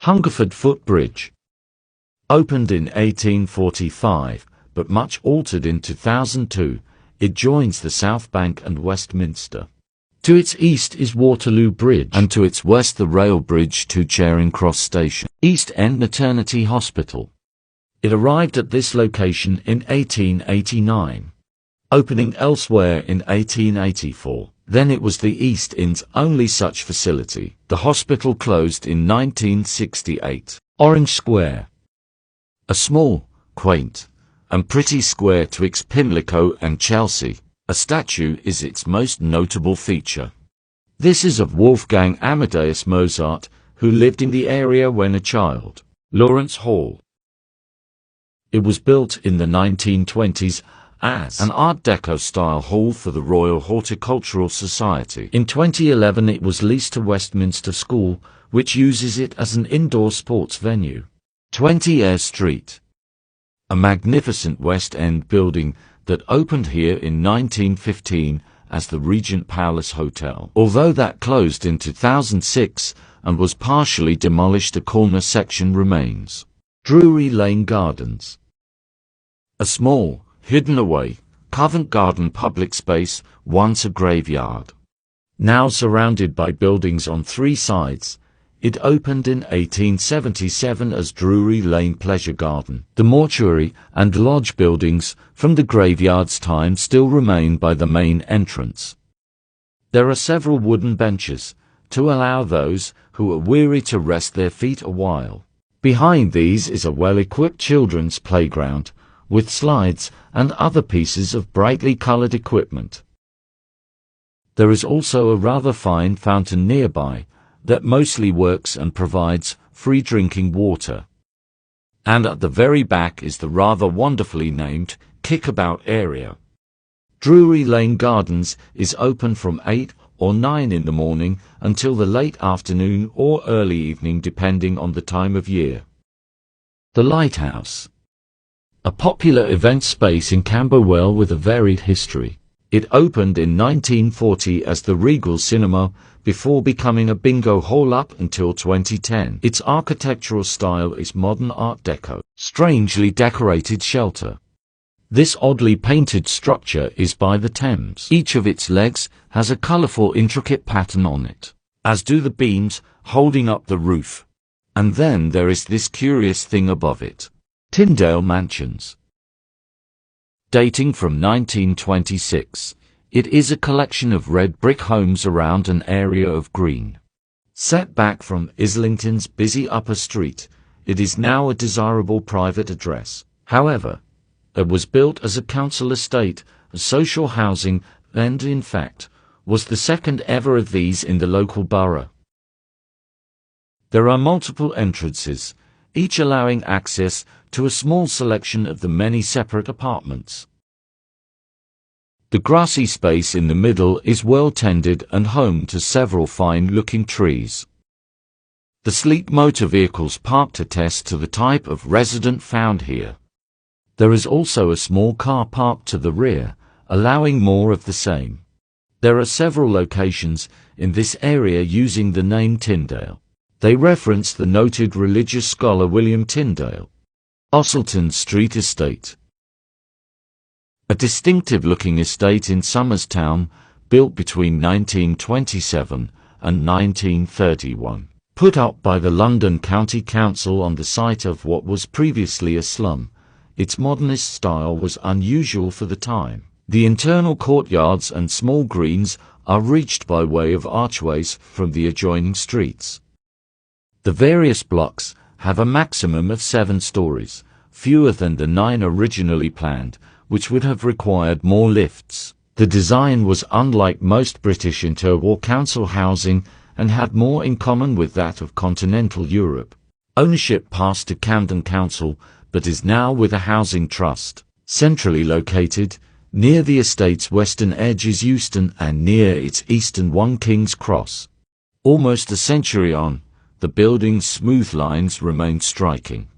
Hungerford Footbridge. Opened in 1845, but much altered in 2002, it joins the South Bank and Westminster. To its east is Waterloo Bridge, and to its west the rail bridge to Charing Cross Station. East End Maternity Hospital. It arrived at this location in 1889, opening elsewhere in 1884. Then it was the East End's only such facility. The hospital closed in 1968. Orange Square. A small, quaint, and pretty square twixt Pimlico and Chelsea. A statue is its most notable feature. This is of Wolfgang Amadeus Mozart, who lived in the area when a child. Lawrence Hall. It was built in the 1920s as an Art Deco-style hall for the Royal Horticultural Society. In 2011 it was leased to Westminster School, which uses it as an indoor sports venue. 20 Eyre Street. A magnificent West End building that opened here in 1915 as the Regent Palace Hotel. Although that closed in 2006 and was partially demolished, a corner section remains. Drury Lane Gardens. A small, hidden away, Covent Garden public space, once a graveyard. Now surrounded by buildings on three sides, it opened in 1877 as Drury Lane Pleasure Garden. The mortuary and lodge buildings from the graveyard's time still remain by the main entrance. There are several wooden benches to allow those who are weary to rest their feet a while. Behind these is a well-equipped children's playground with slides and other pieces of brightly colored equipment. There is also a rather fine fountain nearby that mostly works and provides free drinking water. And at the very back is the rather wonderfully named Kickabout area. Drury Lane Gardens is open from 8 or 9 in the morning until the late afternoon or early evening, depending on the time of year. The Lighthouse. A popular event space in Camberwell with a varied history. It opened in 1940 as the Regal Cinema, before becoming a bingo hall up until 2010. Its architectural style is modern Art Deco. Strangely decorated shelter. This oddly painted structure is by the Thames. Each of its legs has a colourful intricate pattern on it, as do the beams holding up the roof. And then there is this curious thing above it. Tyndale Mansions. Dating from 1926, it is a collection of red brick homes around an area of green. Set back from Islington's busy upper street, it is now a desirable private address. However, it was built as a council estate, as social housing, and in fact, was the second ever of these in the local borough. There are multiple entrances, each allowing access to a small selection of the many separate apartments. The grassy space in the middle is well tended and home to several fine-looking trees. The sleek motor vehicles parked attest to the type of resident found here. There is also a small car park to the rear, allowing more of the same. There are several locations in this area using the name Tyndale. They reference the noted religious scholar William Tyndale. Osselton Street Estate. A distinctive-looking estate in Somers Town, built between 1927 and 1931. Put up by the London County Council on the site of what was previously a slum, its modernist style was unusual for the time. The internal courtyards and small greens are reached by way of archways from the adjoining streets. The various blocks have a maximum of 7 stories, fewer than the 9 originally planned, which would have required more lifts. The design was unlike most British interwar council housing and had more in common with that of continental Europe. Ownership passed to Camden Council, but is now with a housing trust. Centrally located, near the estate's western edge is Euston, and near its eastern one King's Cross. Almost a century on, the building's smooth lines remain striking.